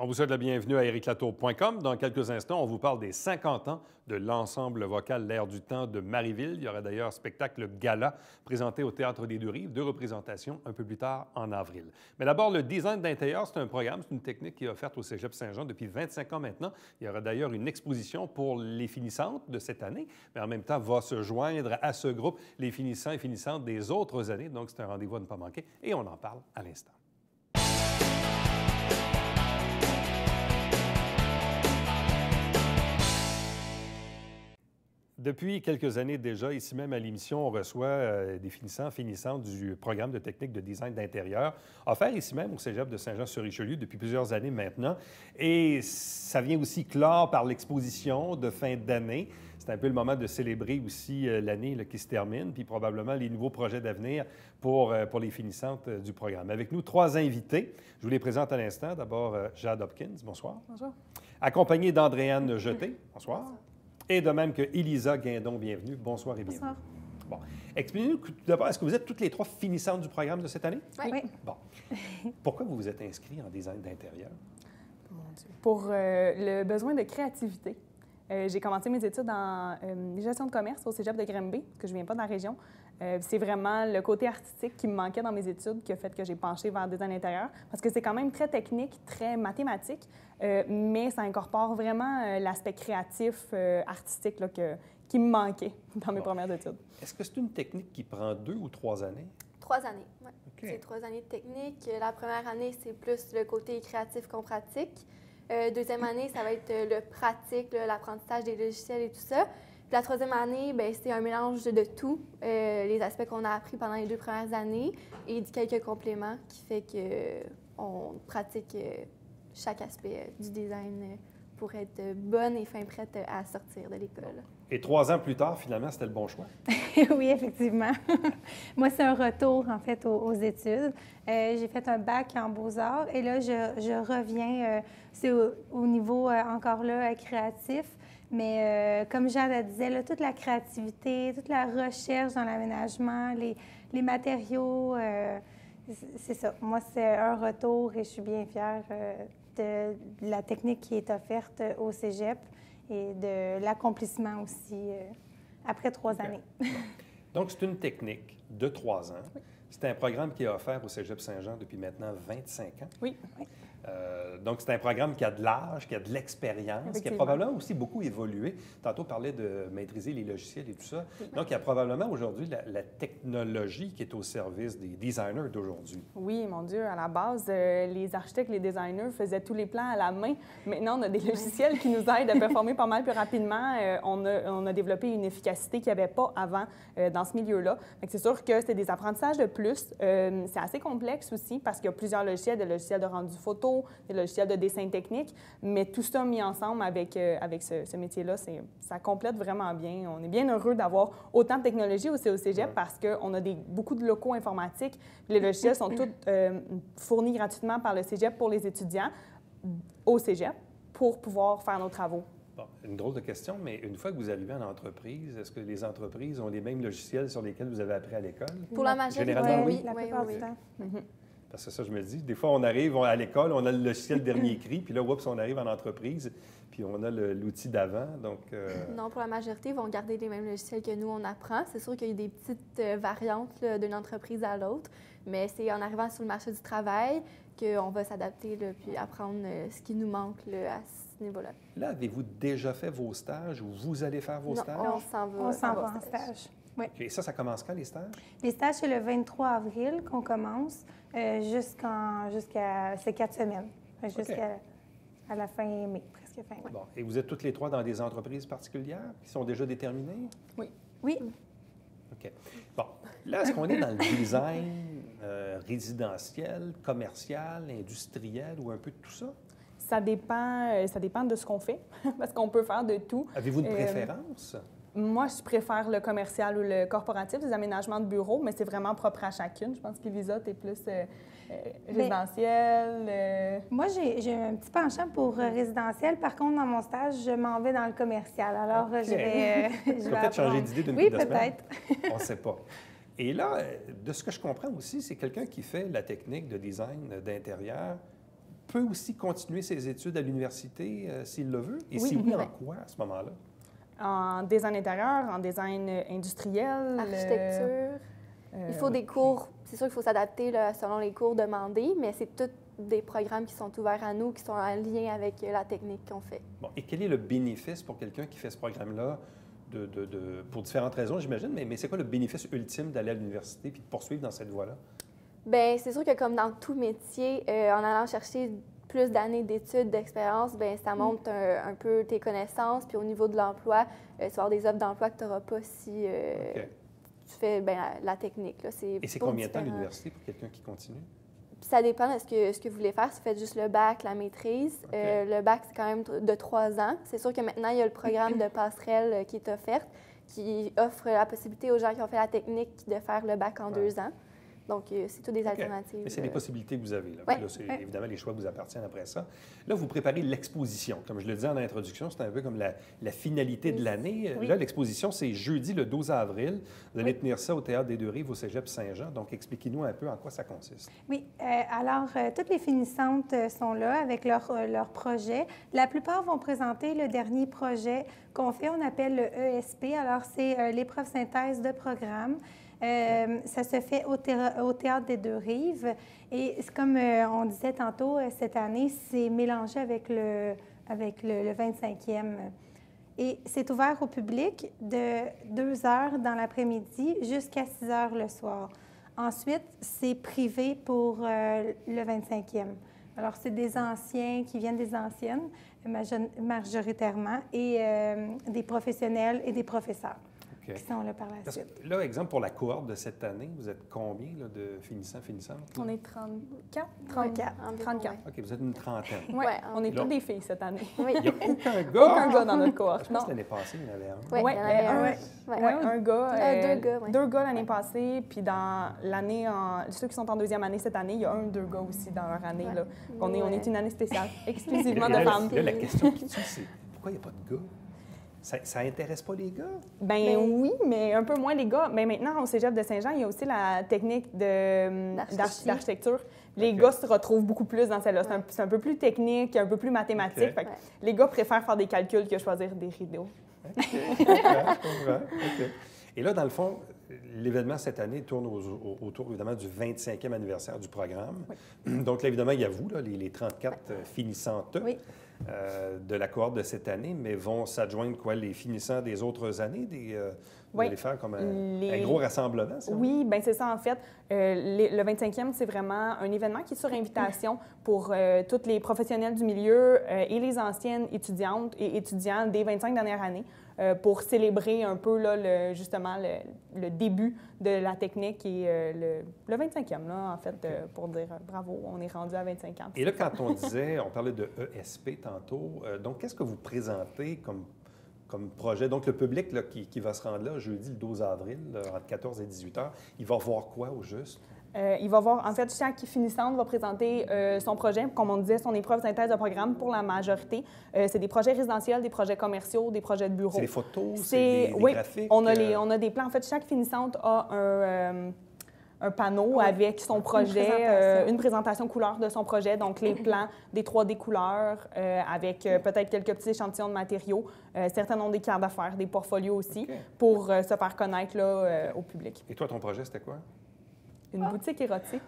On vous souhaite la bienvenue à ericlatour.com. Dans quelques instants, on vous parle des 50 ans de l'ensemble vocal L'Air du Temps de Marieville. Il y aura d'ailleurs un spectacle gala présenté au Théâtre des Deux-Rives, 2 représentations un peu plus tard en avril. Mais d'abord, le design d'intérieur, c'est un programme, c'est une technique qui est offerte au Cégep Saint-Jean depuis 25 ans maintenant. Il y aura d'ailleurs une exposition pour les finissantes de cette année, mais en même temps va se joindre à ce groupe les finissants et finissantes des autres années. Donc, c'est un rendez-vous à ne pas manquer et on en parle à l'instant. Depuis quelques années déjà, ici même à l'émission, on reçoit des finissants, finissantes du programme de technique de design d'intérieur, offert ici même au Cégep de Saint-Jean-sur-Richelieu depuis plusieurs années maintenant. Et ça vient aussi clore par l'exposition de fin d'année. C'est un peu le moment de célébrer aussi l'année qui se termine, puis probablement les nouveaux projets d'avenir pour les finissantes du programme. Avec nous, 3 invités. Je vous les présente à l'instant. D'abord, Jade Hopkins, bonsoir. Bonjour. Accompagnée d'Andréane Jeté, bonsoir. Bonsoir. Et de même que Elisa Guindon, bienvenue. Bonsoir et bienvenue. Bonsoir. Bon. Expliquez-nous tout d'abord, est-ce que vous êtes toutes les 3 finissantes du programme de cette année? Oui. Bon. Pourquoi vous vous êtes inscrit en design d'intérieur? Mon Dieu. Pour le besoin de créativité. J'ai commencé mes études en gestion de commerce au Cégep de Granby, que je ne viens pas de la région. C'est vraiment le côté artistique qui me manquait dans mes études qui a fait que j'ai penché vers le design intérieur, parce que c'est quand même très technique, très mathématique, mais ça incorpore vraiment l'aspect créatif, artistique là, qui me manquait dans mes premières études. Est-ce que c'est une technique qui prend 2 ou 3 années? 3 années, oui. Okay. C'est 3 années de technique. La première année, c'est plus le côté créatif qu'on pratique. Deuxième année, ça va être le pratique, l'apprentissage des logiciels et tout ça. Puis la troisième année, bien, c'est un mélange de tout, les aspects qu'on a appris pendant les 2 premières années et quelques compléments qui fait qu'on pratique chaque aspect du design pour être bonne et fin prête à sortir de l'école. Et 3 ans plus tard, finalement, c'était le bon choix? Oui, effectivement. Moi, c'est un retour, en fait, aux études. J'ai fait un bac en beaux-arts et là, je reviens, c'est au niveau, encore là, créatif. Mais comme Jade disait, là, toute la créativité, toute la recherche dans l'aménagement, les matériaux, c'est ça. Moi, c'est un retour et je suis bien fière de la technique qui est offerte au Cégep et de l'accomplissement aussi après 3 années. Donc, c'est une technique de 3 ans. Oui. C'est un programme qui est offert au Cégep Saint-Jean depuis maintenant 25 ans. Oui. Donc, c'est un programme qui a de l'âge, qui a de l'expérience, qui a probablement aussi beaucoup évolué. Tantôt, on parlait de maîtriser les logiciels et tout ça. Oui. Donc, il y a probablement aujourd'hui la technologie qui est au service des designers d'aujourd'hui. Oui, mon Dieu, à la base, les architectes, les designers faisaient tous les plans à la main. Maintenant, on a des logiciels qui nous aident à performer pas mal plus rapidement. On a développé une efficacité qu'il n'y avait pas avant dans ce milieu-là. C'est sûr que c'est des apprentissages de plus. C'est assez complexe aussi parce qu'il y a plusieurs logiciels, des logiciels de rendu photo, des logiciels de dessin technique, mais tout ça mis ensemble avec ce métier-là, ça complète vraiment bien. On est bien heureux d'avoir autant de technologies aussi au Cégep parce qu'on a beaucoup de locaux informatiques. Les logiciels sont tous fournis gratuitement par le Cégep pour les étudiants au Cégep pour pouvoir faire nos travaux. Bon, une drôle de question, mais une fois que vous arrivez en entreprise, est-ce que les entreprises ont les mêmes logiciels sur lesquels vous avez appris à l'école? Pour la majorité, généralement, oui. La plupart du temps. Parce que ça, je me dis, des fois, on arrive à l'école, on a le logiciel dernier cri, puis là, oups, on arrive en entreprise, puis on a l'outil d'avant, donc... Non, pour la majorité, ils vont garder les mêmes logiciels que nous, on apprend. C'est sûr qu'il y a des petites variantes d'une entreprise à l'autre, mais c'est en arrivant sur le marché du travail qu'on va s'adapter puis apprendre ce qui nous manque à ce niveau-là. Là, avez-vous déjà fait vos stages ou vous allez faire vos stages? Non, on s'en va. On s'en va en stage. Oui. Et ça commence quand, les stages? Les stages, c'est le 23 avril qu'on commence jusqu'à ces 4 semaines, jusqu'à la fin mai, presque fin mai. Bon. Et vous êtes toutes les 3 dans des entreprises particulières qui sont déjà déterminées? Oui. Oui. OK. Bon. Là, est-ce qu'on est dans le design résidentiel, commercial, industriel ou un peu de tout ça? Ça dépend de ce qu'on fait, parce qu'on peut faire de tout. Avez-vous une préférence? Moi, je préfère le commercial ou le corporatif, les aménagements de bureaux, mais c'est vraiment propre à chacune. Je pense qu'Elisa, tu es plus résidentiel. Moi, j'ai un petit penchant pour résidentiel. Par contre, dans mon stage, je m'en vais dans le commercial. Alors, je vais peut-être changer d'idée d'une Oui, couple de semaines. peut-être. On ne sait pas. Et là, de ce que je comprends aussi, c'est quelqu'un qui fait la technique de design d'intérieur peut aussi continuer ses études à l'université s'il le veut? Et Oui. si oui, en quoi à ce moment-là? En design intérieur, en design industriel. Architecture. Il faut des cours, c'est sûr qu'il faut s'adapter là, selon les cours demandés, mais c'est tous des programmes qui sont ouverts à nous, qui sont en lien avec la technique qu'on fait. Bon, et quel est le bénéfice pour quelqu'un qui fait ce programme-là, pour différentes raisons, j'imagine, mais c'est quoi le bénéfice ultime d'aller à l'université puis de poursuivre dans cette voie-là? Bien, c'est sûr que comme dans tout métier, en allant chercher plus d'années d'études, d'expérience, bien, ça monte un peu tes connaissances. Puis au niveau de l'emploi, tu vas avoir des offres d'emploi que tu n'auras pas si tu fais la technique. Là. Et c'est combien de temps l'université pour quelqu'un qui continue? Ça dépend de ce que vous voulez faire. Si vous faites juste le bac, la maîtrise, le bac, c'est quand même de 3 ans. C'est sûr que maintenant, il y a le programme de passerelle qui est offert, qui offre la possibilité aux gens qui ont fait la technique de faire le bac en 2 ans. Donc, c'est toutes des alternatives. Mais c'est des possibilités que vous avez. Là. Ouais. Là, c'est évidemment les choix vous appartiennent après ça. Là, vous préparez l'exposition. Comme je le disais en introduction, c'est un peu comme la finalité de l'année. Oui. Là, l'exposition, c'est jeudi, le 12 avril. Vous allez tenir ça au Théâtre des Deux-Rives, au Cégep Saint-Jean. Donc, expliquez-nous un peu en quoi ça consiste. Oui, alors, toutes les finissantes sont là avec leur projet. La plupart vont présenter le dernier projet qu'on fait, on appelle le ESP. Alors, c'est l'épreuve synthèse de programme. Ça se fait au Théâtre des Deux-Rives. Et comme on disait tantôt, cette année, c'est mélangé avec le 25e. Et c'est ouvert au public de 2 heures dans l'après-midi jusqu'à 6 heures le soir. Ensuite, c'est privé pour le 25e. Alors, c'est des anciens qui viennent des anciennes, majoritairement, et des professionnels et des professeurs. Qui sont là par la suite. Là, exemple, pour la cohorte de cette année, vous êtes combien là, de finissantes? On est 34? 34. 34. OK, vous êtes une trentaine. Oui, Ouais, on est là- toutes des filles cette année. Oui. Il n'y a aucun gars? Aucun gars dans notre cohorte. Je pense Non. que l'année passée, il y en avait un. Oui, Ouais, il y en avait un. Ouais, un gars. 2 gars, oui. 2 gars l'année passée, puis dans l'année, ceux qui sont en 2e année cette année, il y a 2 gars aussi dans leur année. Ouais. Là. On est une année spéciale, exclusivement Et de là, femmes. là, la question qui tue, c'est pourquoi il n'y a pas de gars? Ça intéresse pas les gars? Ben oui, mais un peu moins les gars. Mais maintenant, au Cégep de Saint-Jean, il y a aussi la technique d'architecture. Les gars se retrouvent beaucoup plus dans celle-là. C'est un peu plus technique, un peu plus mathématique. Fait que les gars préfèrent faire des calculs que choisir des rideaux. OK. Je comprends. OK. Et là, dans le fond, l'événement cette année tourne autour, évidemment, du 25e anniversaire du programme. Oui. Donc, là, évidemment, il y a vous, là, les 34 finissantes de la cohorte de cette année, mais vont s'adjoindre quoi, les finissants des autres années? Vous allez faire comme un gros rassemblement, ça? Oui, bien c'est ça, en fait. Le 25e, c'est vraiment un événement qui est sur invitation pour tous les professionnels du milieu et les anciennes étudiantes et étudiants des 25 dernières années. Pour célébrer un peu là, justement le début de la technique et le 25e, là, en fait, pour dire bravo, on est rendu à 25 ans. Et là, quand on parlait de ESP tantôt, donc qu'est-ce que vous présentez comme projet? Donc, le public là, qui va se rendre là jeudi le 12 avril, là, entre 14 et 18 heures, il va voir quoi au juste? Il va voir, en fait, chaque finissante va présenter son projet, comme on disait, son épreuve synthèse de programme pour la majorité. C'est des projets résidentiels, des projets commerciaux, des projets de bureau. C'est des photos, c'est des graphiques? On a des plans. En fait, chaque finissante a un panneau avec son projet, une présentation couleur de son projet, donc les plans, des 3D couleurs, avec peut-être quelques petits échantillons de matériaux. Certains ont des cartes d'affaires, des portfolios aussi, pour se faire connaître là, au public. Et toi, ton projet, c'était quoi? Une boutique érotique.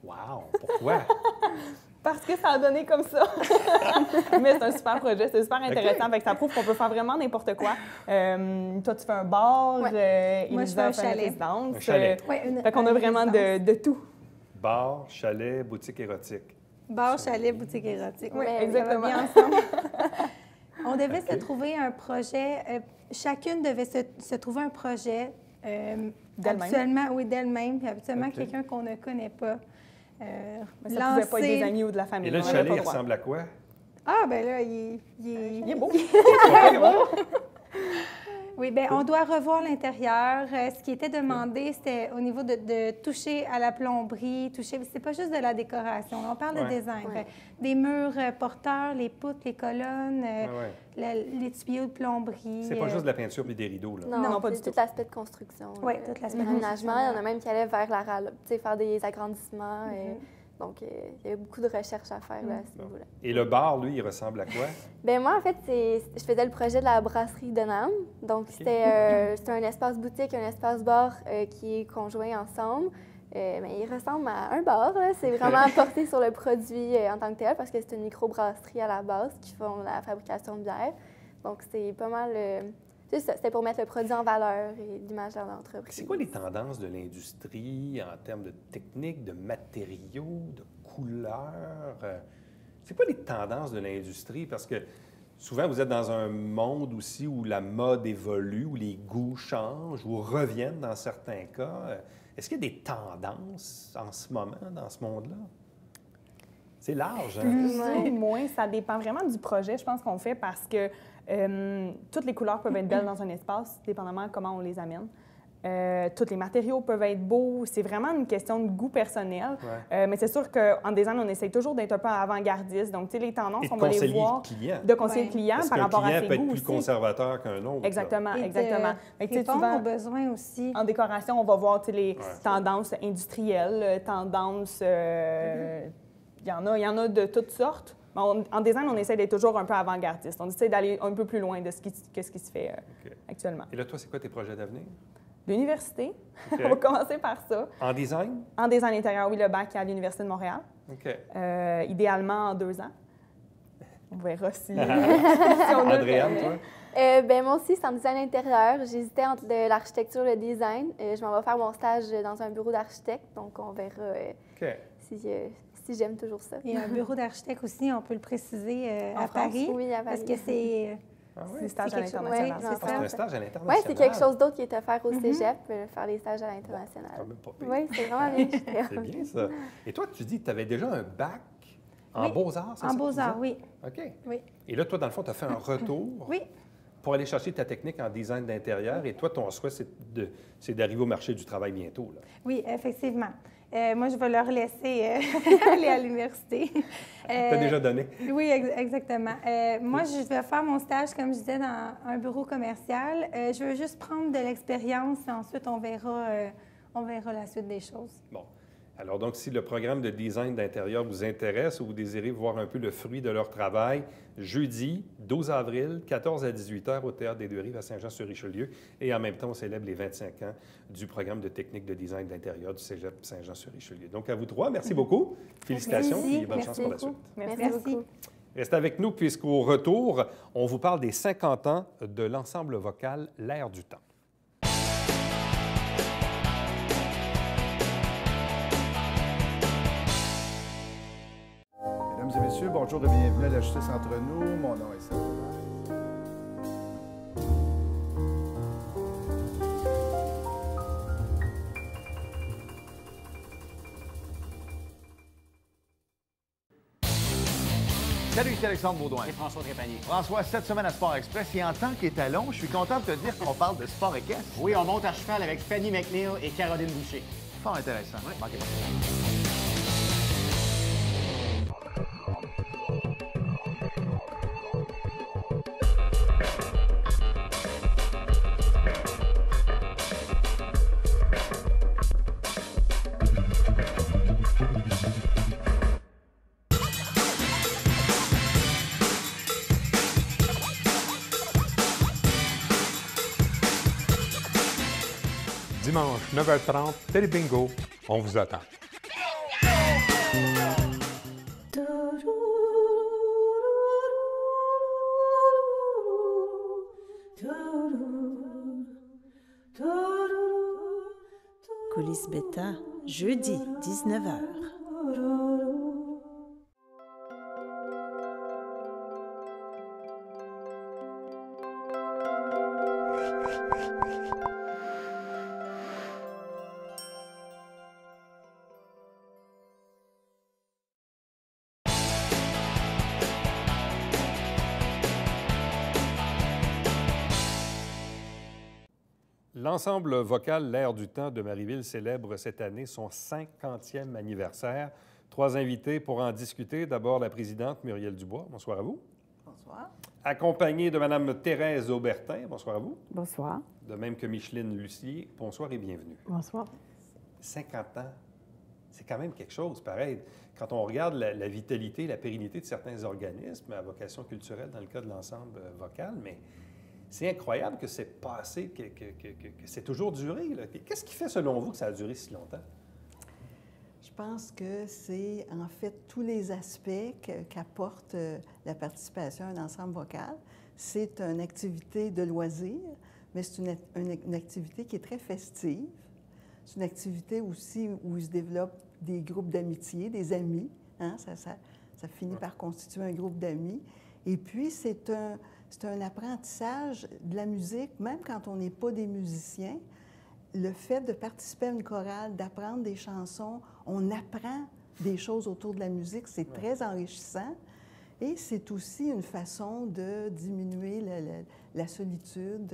Wow! Pourquoi? Parce que ça a donné comme ça. Mais c'est un super projet, c'est super intéressant. Fait que ça prouve qu'on peut faire vraiment n'importe quoi. Toi, tu fais un bar, Moi, je fais un fait une chalet. résidence. Un chalet. Fait qu'on a vraiment de tout. Bar, chalet, boutique érotique. Bar, chalet, boutique érotique. Oui, ça exactement. va bien ensemble. On devait se trouver un projet. Chacune devait se trouver un projet. D'elle-même. D'elle-même. Puis habituellement, quelqu'un qu'on ne connaît pas. Mais ça ne pouvait pas être des amis ou de la famille. Et là, le chalet, il ressemble à quoi? Ah, ben là, il est beau. Oui, bien, on doit revoir l'intérieur. Ce qui était demandé, c'était au niveau de toucher à la plomberie, c'est pas juste de la décoration. On parle de design. Fait, des murs porteurs, les poutres, les colonnes, les tuyaux de plomberie. C'est pas juste de la peinture et des rideaux, là. Non, pas du c'est tout. tout l'aspect de construction. Oui, tout l'aspect de l'aménagement. Il y en a même qui allaient vers faire des agrandissements. Donc, il y a beaucoup de recherches à faire là, à ce niveau-là. Et le bar, lui, il ressemble à quoi? Bien, moi, en fait, je faisais le projet de la brasserie de Nam. Donc, c'était un espace boutique, un espace bar qui est conjoint ensemble. Mais il ressemble à un bar. C'est vraiment porté sur le produit en tant que tel parce que c'est une microbrasserie à la base qui font la fabrication de bière. Donc, c'est pas mal... C'était pour mettre le produit en valeur et l'image de l'entreprise. C'est quoi les tendances de l'industrie en termes de techniques, de matériaux, de couleurs? C'est quoi les tendances de l'industrie? Parce que souvent, vous êtes dans un monde aussi où la mode évolue, où les goûts changent ou reviennent dans certains cas. Est-ce qu'il y a des tendances en ce moment dans ce monde-là? C'est large, hein? Plus ou moins, ça dépend vraiment du projet, je pense qu'on fait, parce que toutes les couleurs peuvent être belles dans un espace, dépendamment de comment on les amène. Tous les matériaux peuvent être beaux. C'est vraiment une question de goût personnel. Ouais. Mais c'est sûr qu'en design, on essaye toujours d'être un peu avant-gardiste. Donc, tu sais, les tendances, on va les voir. De conseiller le client par rapport à ses goûts. Parce qu'un client peut être plus aussi. conservateur qu'un autre. Exactement, Et exactement. répondre aux besoins aussi. En décoration, on va voir les tendances industrielles, tendances... il y en a de toutes sortes. Mais en design, on essaie d'être toujours un peu avant-gardiste. On essaie d'aller un peu plus loin de ce qui se fait actuellement. Et là, toi, c'est quoi tes projets d'avenir? L'université. Okay. On va commencer par ça. En design? En design intérieur, oui, le bac à l'Université de Montréal. OK. Idéalement en 2 ans. On verra si, Andréane, toi? Ben moi aussi, c'est en design intérieur. J'hésitais entre l'architecture et le design. Je m'en vais faire mon stage dans un bureau d'architecte, donc on verra si j'aime toujours ça. Il y a un bureau d'architecte aussi, on peut le préciser, à Paris. Oui, à Paris. Parce que c'est... C'est stage à l'international. C'est un stage à l'international. Oui, c'est quelque chose d'autre qui est offert au cégep, faire les stages à l'international. Oui, c'est vraiment bien. C'est bien ça. Et toi, tu dis que tu avais déjà un bac en beaux-arts, c'est ça? En beaux-arts, oui. OK. Oui. Et là, toi, dans le fond, tu as fait un retour pour aller chercher ta technique en design d'intérieur. Et toi, ton souhait, c'est d'arriver au marché du travail bientôt, là. Oui, effectivement. Moi, je vais leur laisser aller à l'université. Tu as déjà donné. Oui, exactement. Moi, je vais faire mon stage, comme je disais, dans un bureau commercial. Je veux juste prendre de l'expérience et ensuite, on verra la suite des choses. Bon. Alors, donc, si le programme de design d'intérieur vous intéresse ou vous désirez voir un peu le fruit de leur travail, jeudi 12 avril, 14 à 18 h au Théâtre des Deux-Rives à Saint-Jean-sur-Richelieu. Et en même temps, on célèbre les 25 ans du programme de technique de design d'intérieur du Cégep Saint-Jean-sur-Richelieu. Donc, à vous trois, merci beaucoup. Félicitations et bonne chance pour la suite. Merci beaucoup. Restez avec nous puisqu'au retour, on vous parle des 50 ans de l'ensemble vocal L'Air du Temps. Mesdames et messieurs, bonjour et bienvenue à la Justice entre nous. Mon nom est Serge. Salut, ici Alexandre Baudouin. Et François Trépanier. François, cette semaine à Sport Express, et en tant qu'étalon, je suis content de te dire qu'on parle de sport équestre. Oui, on monte à cheval avec Fanny McNeil et Caroline Boucher. Fort intéressant. Oui. Manquez pas. Dimanche, 9h30, Télé Bingo, on vous attend. Coulisses Bêta, jeudi, 19h. L'ensemble vocal L'Air du Temps de Marieville célèbre cette année son 50e anniversaire. 3 invités pour en discuter. D'abord, la présidente Muriel Dubois. Bonsoir à vous. Bonsoir. Accompagnée de Mme Thérèse Aubertin. Bonsoir à vous. Bonsoir. De même que Micheline Lucier. Bonsoir et bienvenue. Bonsoir. 50 ans c'est quand même quelque chose, pareil. Quand on regarde la vitalité, la pérennité de certains organismes à vocation culturelle, dans le cas de l'ensemble vocal, mais c'est incroyable que c'est passé, que c'est toujours duré. Là. Qu'est-ce qui fait, selon vous, que ça a duré si longtemps? Je pense que c'est en fait tous les aspects qu'apporte la participation à un ensemble vocal. C'est une activité de loisir, mais c'est une activité qui est très festive. C'est une activité aussi où il se développe des groupes d'amitié, des amis. Hein? Ça finit par constituer un groupe d'amis. Et puis, c'est un apprentissage de la musique, même quand on n'est pas des musiciens. Le fait de participer à une chorale, d'apprendre des chansons, on apprend des choses autour de la musique, c'est très enrichissant. Et c'est aussi une façon de diminuer la solitude,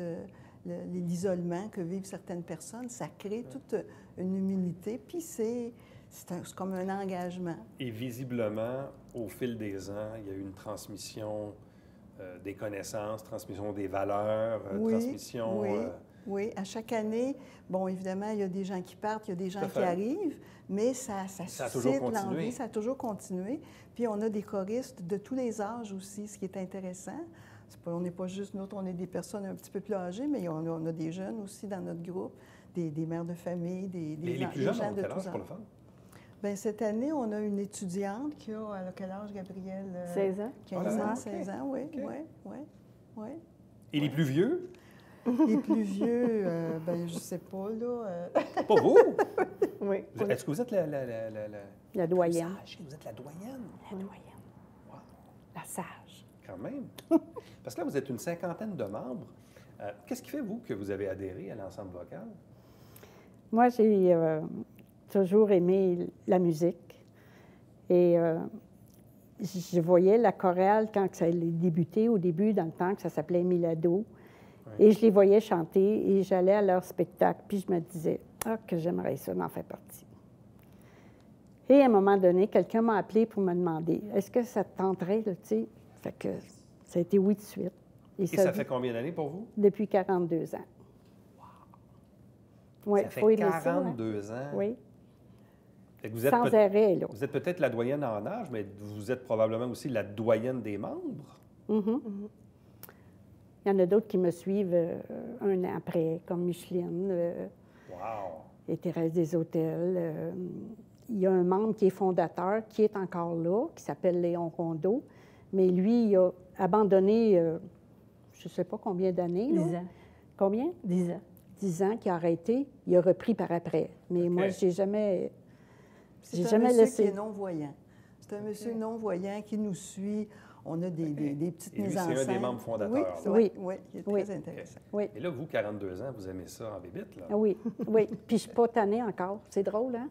l'isolement que vivent certaines personnes. Ça crée toute une humilité, puis c'est comme un engagement. Et visiblement, au fil des ans, il y a eu une transmission des connaissances, transmission des valeurs, transmission... Oui, à chaque année, bon, évidemment, il y a des gens qui partent, il y a des gens qui arrivent, mais ça suscite l'envie, ça a toujours continué. Puis on a des choristes de tous les âges aussi, ce qui est intéressant. On n'est pas juste nous, on est des personnes un petit peu plus âgées, mais on a des jeunes aussi dans notre groupe, des mères de famille, des gens de tous âges. Pour le fun? Bien, cette année, on a une étudiante qui a, quel âge, Gabrielle? 16 ans. 15 ans, 16 ans, oui, oui. Et les plus vieux? Les plus vieux, ben je sais pas, là. Pas vous? Oui. Est-ce que vous êtes la doyenne? Vous êtes la doyenne? La doyenne. Wow. La sage. Quand même. Parce que là, vous êtes une cinquantaine de membres. Qu'est-ce qui fait, vous, que vous avez adhéré à l'ensemble vocal? Moi, j'ai toujours aimé la musique. Et je voyais la chorale quand ça allait débuter, au début, dans le temps que ça s'appelait Milado. Et je les voyais chanter et j'allais à leur spectacle. Puis je me disais, que j'aimerais ça d'en faire partie. Et à un moment donné, quelqu'un m'a appelé pour me demander, est-ce que ça te tenterait, là, tu sais? Fait que ça a été oui de suite. Et ça fait combien d'années pour vous? Depuis 42 ans. Wow! Ouais, ça fait 42 ans? Oui. Fait que vous êtes sans arrêt, là. Vous êtes peut-être la doyenne en âge, mais vous êtes probablement aussi la doyenne des membres? Il y en a d'autres qui me suivent un an après, comme Micheline et Thérèse des Hôtels. Il y a un membre qui est fondateur, qui est encore là, qui s'appelle Léon Rondeau, mais lui, il a abandonné, je ne sais pas combien d'années. 10 ans. Combien? 10 ans. 10 ans qu'il a arrêté. Il a repris par après. Mais moi, j'ai jamais laissé. C'est un monsieur qui est non-voyant. C'est un monsieur non-voyant qui nous suit. On a des petites mises en scène. C'est un des membres fondateurs. Oui, qui est très intéressant. Oui. Et là, vous, 42 ans, vous aimez ça en bébite, là? Oui. Puis je ne suis pas tannée encore. C'est drôle, hein?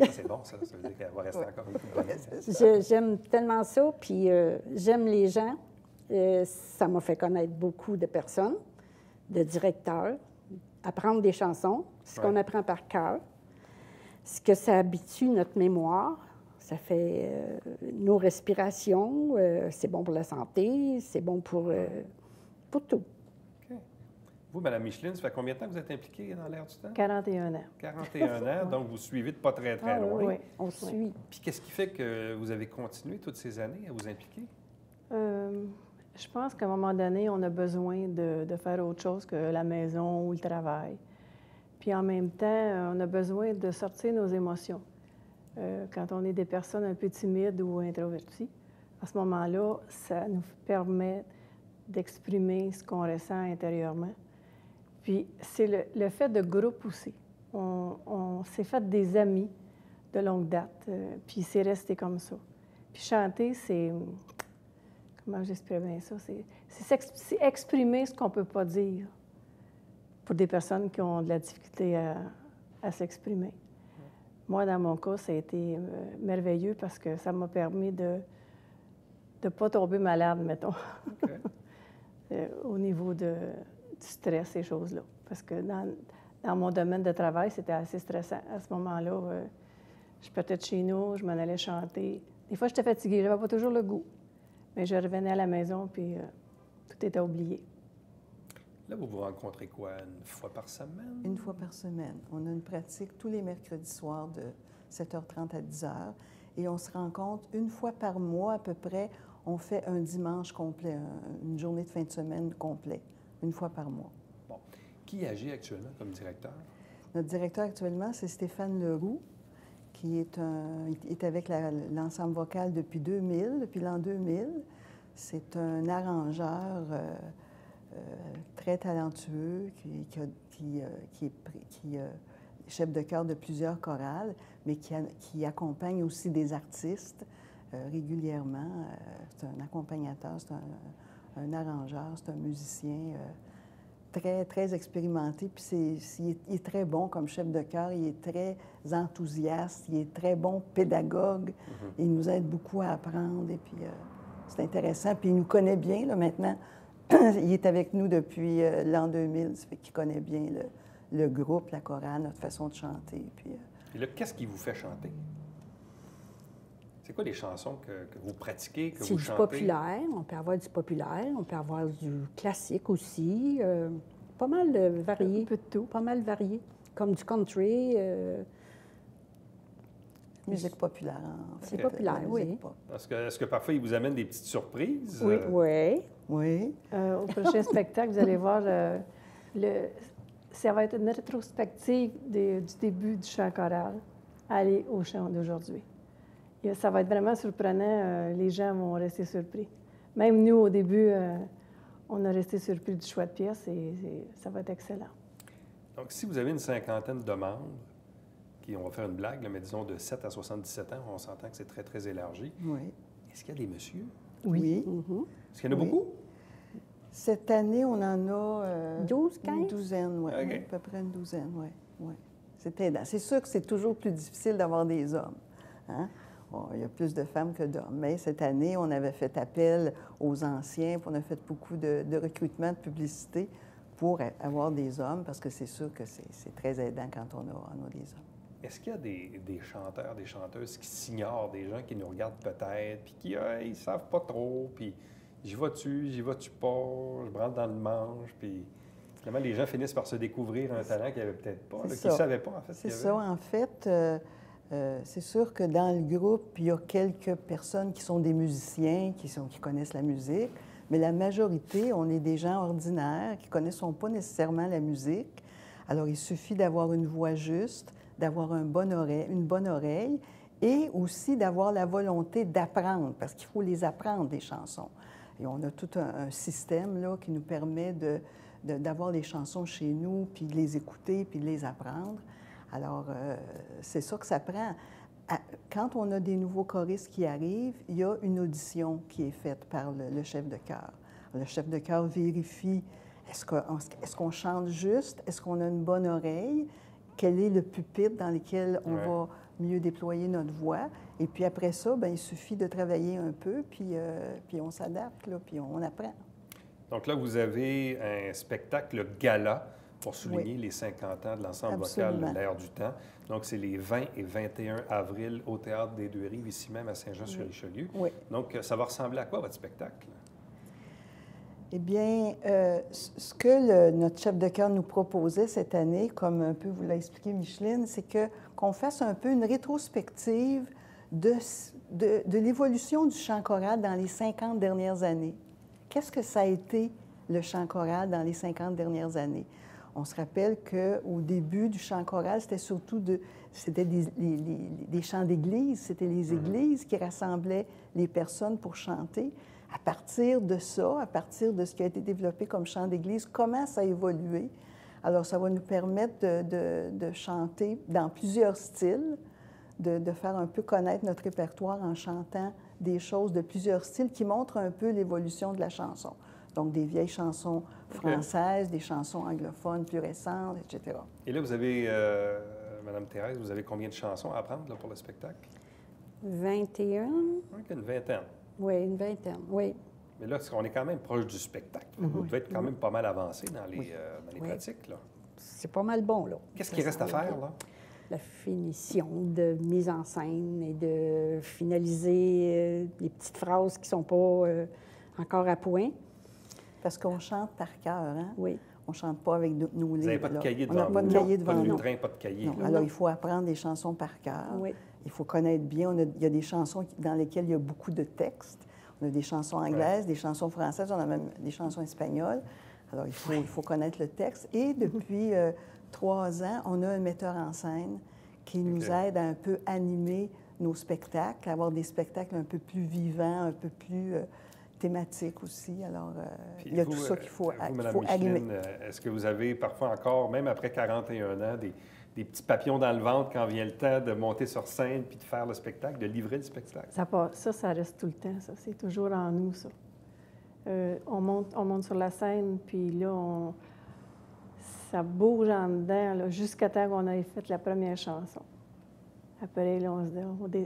C'est bon, ça. Ça veut dire qu'elle va rester encore une couple d'années. J'aime tellement ça, puis j'aime les gens. Ça m'a fait connaître beaucoup de personnes, de directeurs, apprendre des chansons, ce qu'on apprend par cœur, ce que ça habitue notre mémoire. Ça fait nos respirations, c'est bon pour la santé, c'est bon pour tout. OK. Vous, Mme Micheline, ça fait combien de temps que vous êtes impliquée dans l'Air du temps? 41 ans. 41 ans, donc vous suivez de pas très loin. Oui, on suit. Puis qu'est-ce qui fait que vous avez continué toutes ces années à vous impliquer? Je pense qu'à un moment donné, on a besoin de faire autre chose que la maison ou le travail. Puis en même temps, on a besoin de sortir nos émotions. Quand on est des personnes un peu timides ou introverties, à ce moment-là, ça nous permet d'exprimer ce qu'on ressent intérieurement. Puis c'est le fait de groupe aussi. On s'est fait des amis de longue date, puis c'est resté comme ça. Puis chanter, c'est... Comment j'exprime bien ça? C'est exprimer ce qu'on ne peut pas dire pour des personnes qui ont de la difficulté à s'exprimer. Moi, dans mon cas, ça a été merveilleux parce que ça m'a permis de ne pas tomber malade, mettons, au niveau du stress, ces choses-là. Parce que dans mon domaine de travail, c'était assez stressant. À ce moment-là, je partais de chez nous, je m'en allais chanter. Des fois, j'étais fatiguée, je n'avais pas toujours le goût. Mais je revenais à la maison, puis tout était oublié. Là, vous vous rencontrez quoi, une fois par semaine? Une fois par semaine. On a une pratique tous les mercredis soirs 7h30 à 10h. Et on se rencontre une fois par mois à peu près. On fait un dimanche complet, une journée de fin de semaine complet, une fois par mois. Bon. Qui agit actuellement comme directeur? Notre directeur actuellement, c'est Stéphane Leroux, qui est avec l'ensemble vocal depuis l'an 2000. C'est un arrangeur très talentueux qui est chef de chœur de plusieurs chorales, mais qui accompagne aussi des artistes régulièrement. C'est un accompagnateur, c'est un arrangeur, c'est un musicien très, très expérimenté. Puis il est très bon comme chef de chœur, il est très enthousiaste, il est très bon pédagogue. Il nous aide beaucoup à apprendre et puis c'est intéressant. Puis il nous connaît bien, là, maintenant. Il est avec nous depuis l'an 2000, ça fait qu'il connaît bien le groupe, la chorale, notre façon de chanter. Puis, Et là, qu'est-ce qui vous fait chanter? C'est quoi les chansons que vous pratiquez, que vous chantez? C'est du populaire. On peut avoir du populaire. On peut avoir du classique aussi. Pas mal varié. Un peu de tout. Pas mal varié. Comme du country. Musique populaire. C'est populaire, oui. Est-ce que parfois, ils vous amènent des petites surprises? Oui. Oui. Oui. Au prochain spectacle, vous allez voir, ça va être une rétrospective du début du chant choral, aller au chant d'aujourd'hui. Et ça va être vraiment surprenant. Les gens vont rester surpris. Même nous, au début, on a resté surpris du choix de pièces et ça va être excellent. Donc, si vous avez une cinquantaine de membres, on va faire une blague, là, mais disons de 7 à 77 ans, on s'entend que c'est très, très élargi. Oui. Est-ce qu'il y a des messieurs? Oui. Est-ce qu'il y en a beaucoup? Cette année, on en a 12, 15? Une douzaine, oui. Okay. À peu près une douzaine, oui. Ouais. C'est aidant. C'est sûr que c'est toujours plus difficile d'avoir des hommes. Hein? Bon, il y a plus de femmes que d'hommes. Mais cette année, on avait fait appel aux anciens, puis on a fait beaucoup de recrutement, de publicité pour avoir des hommes, parce que c'est sûr que c'est très aidant quand on a des hommes. Est-ce qu'il y a des chanteurs, des chanteuses qui s'ignorent, des gens qui nous regardent peut-être, puis qui ils savent pas trop, puis j'y vas-tu pas, je branle dans le manche, puis finalement, les gens finissent par se découvrir un talent qu'ils n'avaient peut-être pas, qu'ils ne savaient pas, en fait. C'est ça, en fait. C'est sûr que dans le groupe, il y a quelques personnes qui sont des musiciens, qui connaissent la musique, mais la majorité, on est des gens ordinaires qui ne connaissent pas nécessairement la musique. Alors, il suffit d'avoir une voix juste, d'avoir une bonne oreille et aussi d'avoir la volonté d'apprendre, parce qu'il faut les apprendre, les chansons. Et on a tout un système là, qui nous permet d'avoir les chansons chez nous, puis de les écouter, puis de les apprendre. Alors, c'est ça que ça prend. Quand on a des nouveaux choristes qui arrivent, il y a une audition qui est faite par le chef de chœur. Le chef de chœur vérifie, est-ce qu'on chante juste? Est-ce qu'on a une bonne oreille? Quel est le pupitre dans lequel on va mieux déployer notre voix? Et puis après ça, bien, il suffit de travailler un peu, puis on s'adapte, là, puis on apprend. Donc là, vous avez un spectacle gala pour souligner les 50 ans de l'ensemble vocal de l'Air du temps. Donc, c'est les 20 et 21 avril au Théâtre des Deux-Rives, ici même à Saint-Jean-sur-Richelieu. Oui. Donc, ça va ressembler à quoi, votre spectacle? Eh bien, ce que notre chef de chœur nous proposait cette année, comme un peu vous l'a expliqué Micheline, c'est qu'on fasse un peu une rétrospective de l'évolution du chant choral dans les 50 dernières années. Qu'est-ce que ça a été, le chant choral, dans les 50 dernières années? On se rappelle qu'au début du chant choral, c'était surtout des chants d'église. C'était les églises qui rassemblaient les personnes pour chanter. À partir de ça, à partir de ce qui a été développé comme chant d'église, comment ça a évolué? Alors, ça va nous permettre de chanter dans plusieurs styles, de faire un peu connaître notre répertoire en chantant des choses de plusieurs styles qui montrent un peu l'évolution de la chanson. Donc, des vieilles chansons françaises, des chansons anglophones plus récentes, etc. Et là, vous avez, Madame Thérèse, vous avez combien de chansons à apprendre là, pour le spectacle? 21. Oui, une vingtaine. Oui, une vingtaine, oui. Mais là, on est quand même proche du spectacle. Vous devez être quand même pas mal avancé dans les pratiques, là. C'est pas mal bon, là. Qu'est-ce qui reste à faire, là? La finition de mise en scène et de finaliser les petites phrases qui ne sont pas encore à point. Parce qu'on chante par cœur, hein? Oui. On ne chante pas avec nos livres. Vous n'avez pas de cahier devant vous? On n'a pas de cahier devant nous. Pas de nous. train, pas de cahier. Non. Alors, il faut apprendre des chansons par cœur. Oui. Il faut connaître bien. Il y a des chansons dans lesquelles il y a beaucoup de textes. On a des chansons anglaises, des chansons françaises, on a même des chansons espagnoles. Alors, il faut connaître le texte. Et depuis 3 ans, on a un metteur en scène qui nous aide à un peu animer nos spectacles, à avoir des spectacles un peu plus vivants, un peu plus thématiques aussi. Alors, il y a tout ça qu'il faut animer. Est-ce que vous avez parfois encore, même après 41 ans, des petits papillons dans le ventre quand vient le temps de monter sur scène puis de faire le spectacle, de livrer le spectacle? Ça reste tout le temps, ça. C'est toujours en nous, ça. On monte sur la scène, puis là, ça bouge en dedans là, jusqu'à temps qu'on ait fait la première chanson. Après, là,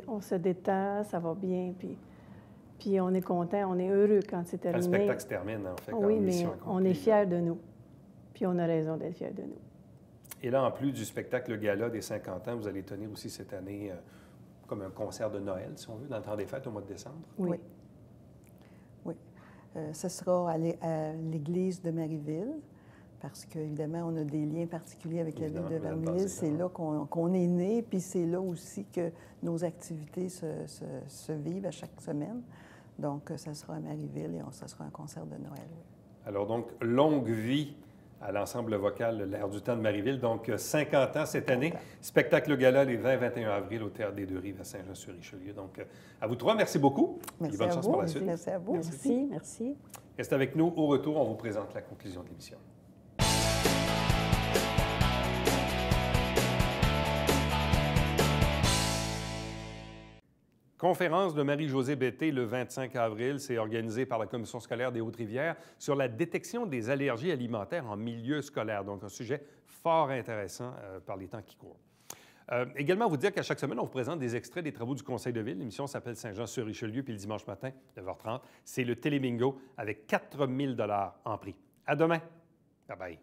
on se détend, ça va bien, puis on est content, on est heureux quand c'est terminé. Le spectacle se termine, en fait. Oui, mais on est fiers de nous. Puis on a raison d'être fiers de nous. Et là, en plus du spectacle Gala des 50 ans, vous allez tenir aussi cette année comme un concert de Noël, si on veut, dans le temps des fêtes au mois de décembre. Oui. Oui. Ce sera à l'église de Marieville, parce qu'évidemment, on a des liens particuliers avec la ville de Marieville. C'est là qu'on est né, puis c'est là aussi que nos activités se vivent à chaque semaine. Donc, ça sera à Marieville et ça sera un concert de Noël. Oui. Alors donc, longue vie à l'ensemble vocal L'Air du temps de Marieville. Donc, 50 ans cette année. Spectacle Gala les 20 et 21 avril au Théâtre des Deux-Rives à Saint-Jean-sur-Richelieu. Donc, à vous trois, merci beaucoup. Merci bonne chance pour la suite. Merci à vous. Merci. Restez avec nous. Au retour, on vous présente la conclusion de l'émission. Conférence de Marie-Josée Betté le 25 avril. C'est organisé par la Commission scolaire des Hautes-Rivières sur la détection des allergies alimentaires en milieu scolaire. Donc, un sujet fort intéressant par les temps qui courent. Également, vous dire qu'à chaque semaine, on vous présente des extraits des travaux du Conseil de ville. L'émission s'appelle Saint-Jean-sur-Richelieu, puis le dimanche matin, 9h30, c'est le Télébingo avec 4 000 $ en prix. À demain. Bye-bye.